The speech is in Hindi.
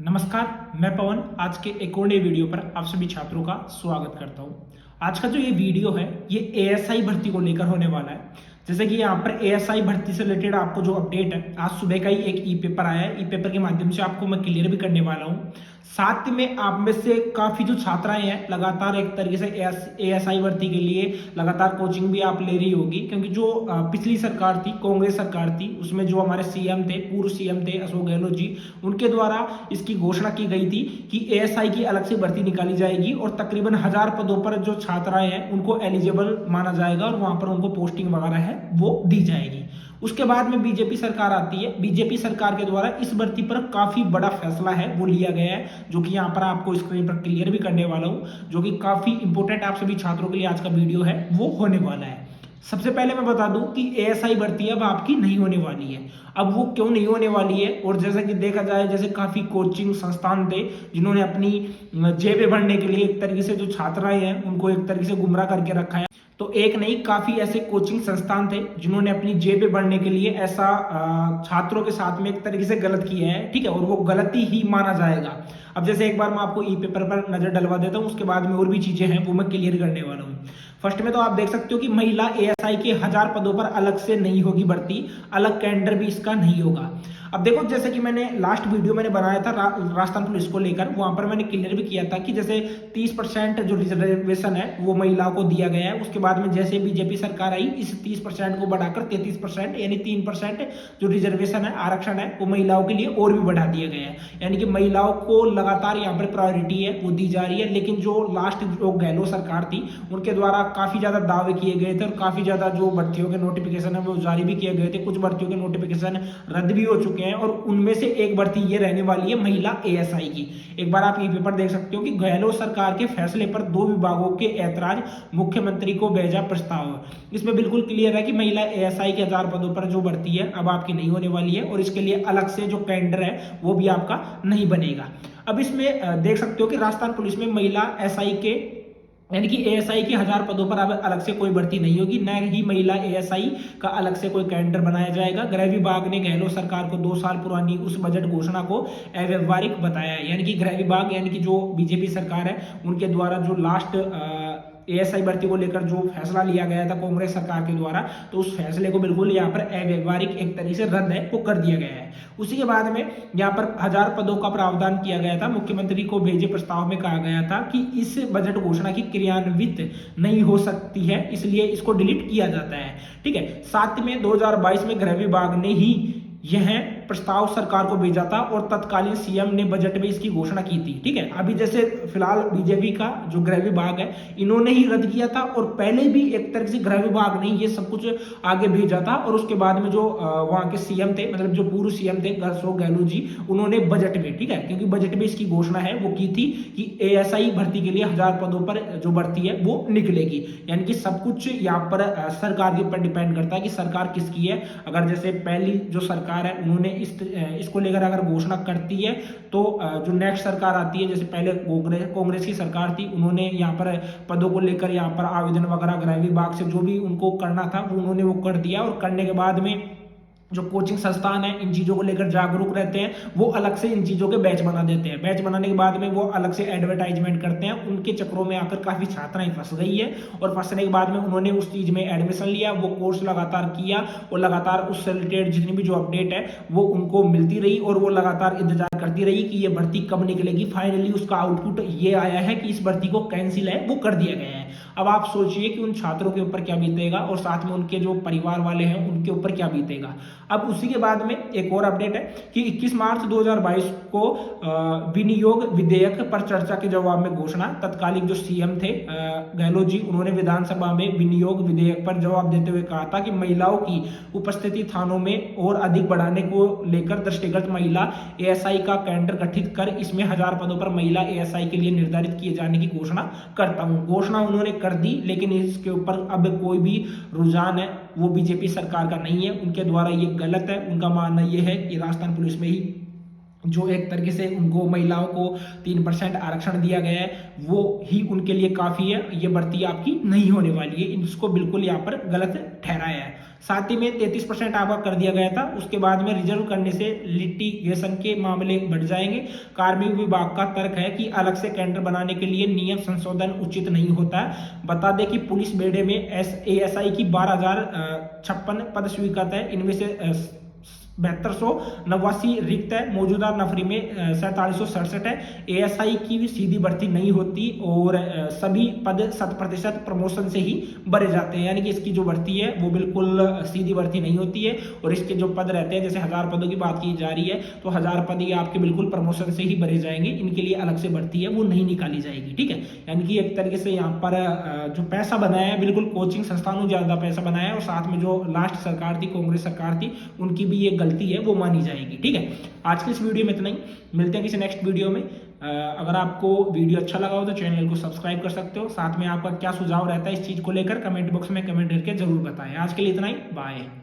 नमस्कार, मैं पवन आज के एक और नए वीडियो पर आप सभी छात्रों का स्वागत करता हूं। आज का जो ये वीडियो है ये एएसआई भर्ती को लेकर होने वाला है। जैसे कि यहाँ पर एएसआई भर्ती से रिलेटेड आपको जो अपडेट है, आज सुबह का ही एक ई पेपर आया है। ई पेपर के माध्यम से आपको मैं क्लियर भी करने वाला हूँ। साथ में आप में से काफ़ी जो छात्राएं हैं लगातार एक तरीके से एएसआई भर्ती के लिए लगातार कोचिंग भी आप ले रही होगी, क्योंकि जो पिछली सरकार थी, कांग्रेस सरकार थी, उसमें जो हमारे सीएम थे, पूर्व सीएम थे अशोक गहलोत जी, उनके द्वारा इसकी घोषणा की गई थी कि एएसआई की अलग से भर्ती निकाली जाएगी और तकरीबन 1000 पदों पर जो छात्राएं हैं उनको एलिजिबल माना जाएगा और वहां पर उनको पोस्टिंग वगैरह है वो दी जाएगी। उसके बाद में बीजेपी सरकार आती है। बीजेपी सरकार के द्वारा इस भर्ती पर काफी बड़ा फैसला है वो लिया गया है, जो कि यहाँ पर आपको स्क्रीन पर क्लियर भी करने वाला हूँ, जो कि काफी इंपॉर्टेंट आप सभी छात्रों के लिए आज का वीडियो है वो होने वाला है। सबसे पहले मैं बता दूं कि एएसआई भर्ती अब आपकी नहीं होने वाली है। अब वो क्यों नहीं होने वाली है, और जैसा कि देखा जाए, जैसे काफी कोचिंग संस्थान थे जिन्होंने अपनी जेबें भरने के लिए एक तरीके से जो छात्राएं हैं उनको एक तरीके से गुमराह करके रखा है। तो एक नहीं, काफी ऐसे कोचिंग संस्थान थे जिन्होंने अपनी जेबें भरने के लिए ऐसा छात्रों के साथ में एक तरीके से गलत किया है, ठीक है, और वो गलती ही माना जाएगा। अब जैसे एक बार मैं आपको ई पेपर पर नजर डलवा देता हूँ, उसके बाद में और भी चीजें हैं वो मैं क्लियर करने वाला हूँ। फर्स्ट में तो आप देख सकते हो कि महिला एएसआई के 1000 पदों पर अलग से नहीं होगी भर्ती, अलग कैंडर भी इसका नहीं होगा। अब देखो, जैसे कि मैंने लास्ट वीडियो मैंने बनाया था राजस्थान पुलिस को लेकर, वहां पर मैंने क्लियर भी किया था कि जैसे 30% जो रिजर्वेशन है वो महिलाओं को दिया गया है। उसके बाद में जैसे बीजेपी सरकार आई, इस 30% को बढ़ाकर 33% यानी 3% जो रिजर्वेशन है, आरक्षण है, वो महिलाओं के लिए और भी बढ़ा दिया गया है। यानी कि महिलाओं को लगातार यहाँ पर प्रायोरिटी है वो दी जा रही है। लेकिन जो लास्ट जो गहलोत सरकार थी उनके द्वारा काफी ज्यादा दावे किए गए थे और काफी ज्यादा जो भर्तियों के नोटिफिकेशन है वो जारी भी किए गए थे। कुछ भर्तियों के नोटिफिकेशन रद्द भी हो चुके हैं और उनमें से एक भर्ती ये रहने वाली है महिला एएसआई की। एक बार आप ये पेपर देख सकते हो कि गहलोत सरकार के फैसले पर 2 विभागों के ऐतराज, मुख्यमंत्री को भेजा प्रस्ताव। इसमें बिल्कुल क्लियर है कि महिला एएसआई के 1000 पदों पर जो भर्ती है अब आपकी नहीं होने वाली है और इसके लिए अलग से जो कैंडर है वो भी आपका नहीं बनेगा। अब इसमें देख सकते हो कि राजस्थान पुलिस में महिला एसआई के यानी कि एएसआई के 1000 पदों पर अब अलग से कोई भर्ती नहीं होगी, न ही महिला एएसआई का अलग से कोई कैंडर बनाया जाएगा। गृह विभाग ने गहलोत सरकार को 2 साल पुरानी उस बजट घोषणा को अव्यवहारिक बताया है। यानी कि गृह विभाग यानी कि जो बीजेपी सरकार है उनके द्वारा जो लास्ट एएसआई भर्ती को लेकर जो फैसला लिया गया था कांग्रेस सरकार के द्वारा, तो उस फैसले को बिल्कुल यहाँ पर अव्यवहारिक एक तरीके से रद्द है वो कर दिया गया है। उसी के बाद में यहाँ पर 1000 पदों का प्रावधान किया गया था। मुख्यमंत्री को भेजे प्रस्ताव में कहा गया था कि इस बजट घोषणा की क्रियान्वित नहीं हो सकती है, इसलिए इसको डिलीट किया जाता है, ठीक है। साथ में 2022 में गृह विभाग ने ही यह प्रस्ताव सरकार को भेजा था और तत्कालीन सीएम ने बजट में इसकी घोषणा की थी, ठीक है। अभी जैसे फिलहाल बीजेपी का जो गृह विभाग है इन्होंने ही रद्द किया था और पहले भी एक तरह से गृह विभाग ने ये सब कुछ आगे भेजा था और उसके बाद में जो वहां के सीएम थे, मतलब जो पूर्व सीएम थे अशोक गहलोत जी, उन्होंने बजट में, ठीक है, क्योंकि बजट में इसकी घोषणा है वो की थी कि एएसआई भर्ती के लिए 1000 पदों पर जो भर्ती है वो निकलेगी। यानी कि सब कुछ यहाँ पर सरकार के ऊपर डिपेंड करता है कि सरकार किसकी है। अगर जैसे पहली जो सरकार है उन्होंने इसको लेकर अगर घोषणा करती है तो जो नेक्स्ट सरकार आती है, जैसे पहले कांग्रेस की सरकार थी, उन्होंने यहाँ पर पदों को लेकर यहाँ पर आवेदन वगैरह गृह विभाग से जो भी उनको करना था उन्होंने वो कर दिया। और करने के बाद में जो कोचिंग संस्थान है इन चीज़ों को लेकर जागरूक रहते हैं, वो अलग से इन चीज़ों के बैच बना देते हैं। बैच बनाने के बाद में वो अलग से एडवर्टाइजमेंट करते हैं। उनके चक्रों में आकर काफ़ी छात्राएं फंस गई है और फंसने के बाद में उन्होंने उस चीज़ में एडमिशन लिया, वो कोर्स लगातार किया और लगातार उससे रिलेटेड जितनी भी जो अपडेट है वो उनको मिलती रही और वो लगातार इंतजार करती रही कि ये भर्ती कब निकलेगी। फाइनली उसका आउटपुट ये आया है कि इस भर्ती को कैंसिल है वो कर दिया गया है। अब आप सोचिए कि उन छात्रों के ऊपर क्या बीतेगा और साथ में उनके जो परिवार वाले हैं उनके ऊपर क्या बीतेगा। अब उसी के बाद में एक और अपडेट है कि 21 मार्च 2022 को विनियोग विधेयक पर चर्चा के जवाब में घोषणा। तत्कालीन जो सीएम थे गहलोत जी, उन्होंने विधानसभा में विनियोग विधेयक पर जवाब देते हुए कहा था कि महिलाओं की उपस्थिति थानों में और अधिक बढ़ाने को लेकर दृष्टिगत महिला एएसआई का कैडर गठित कर इसमें 1000 पदों पर महिला एएसआई के लिए निर्धारित किए जाने की घोषणा करता हूं। घोषणा उन्होंने कर दी, लेकिन इसके ऊपर अब कोई भी रुझान है वो बीजेपी सरकार का नहीं है। उनके द्वारा ये गलत है। उनका मानना ये है कि राजस्थान पुलिस में ही जो एक तरीके से उनको महिलाओं को 3% आरक्षण दिया गया है वो ही उनके लिए काफ़ी है। ये भर्ती आपकी नहीं होने वाली है, इसको बिल्कुल यहाँ पर गलत ठहराया है। साथ ही में 33% आपका कर दिया गया था, उसके बाद में रिजर्व करने से लिटिगेशन के मामले बढ़ जाएंगे। कार्मिक विभाग का तर्क है कि अलग से कैडर बनाने के लिए नियम संशोधन उचित नहीं होता है। बता दें कि पुलिस बेड़े में ASI की 12,056 पद स्वीकृत है, इनमें से 7289 रिक्त है। मौजूदा नफरी में 4767 है। ASI की भी सीधी भर्ती नहीं होती और सभी पद 100% प्रमोशन से ही भरे जाते हैं, यानी कि इसकी जो भर्ती है वो बिल्कुल सीधी भर्ती नहीं होती है। और इसके जो पद रहते हैं, जैसे 1000 पदों की बात की जा रही है, तो 1000 पद ये आपके बिल्कुल प्रमोशन से ही भरे जाएंगे, इनके लिए अलग से भर्ती है वो नहीं निकाली जाएगी। ठीक है, यानी कि एक तरीके से यहाँ पर जो पैसा बनाया है बिल्कुल कोचिंग संस्थानों ज्यादा पैसा बनाया है, और साथ में जो लास्ट सरकार थी, कांग्रेस सरकार थी, उनकी भी ये गलती है वो मानी जाएगी। ठीक है, आज की इस वीडियो में इतना ही, मिलते हैं किसी नेक्स्ट वीडियो में। अगर आपको वीडियो अच्छा लगा हो तो चैनल को सब्सक्राइब कर सकते हो। साथ में आपका क्या सुझाव रहता है इस चीज को लेकर कमेंट बॉक्स में कमेंट करके जरूर बताएं। आज के लिए इतना ही, बाय।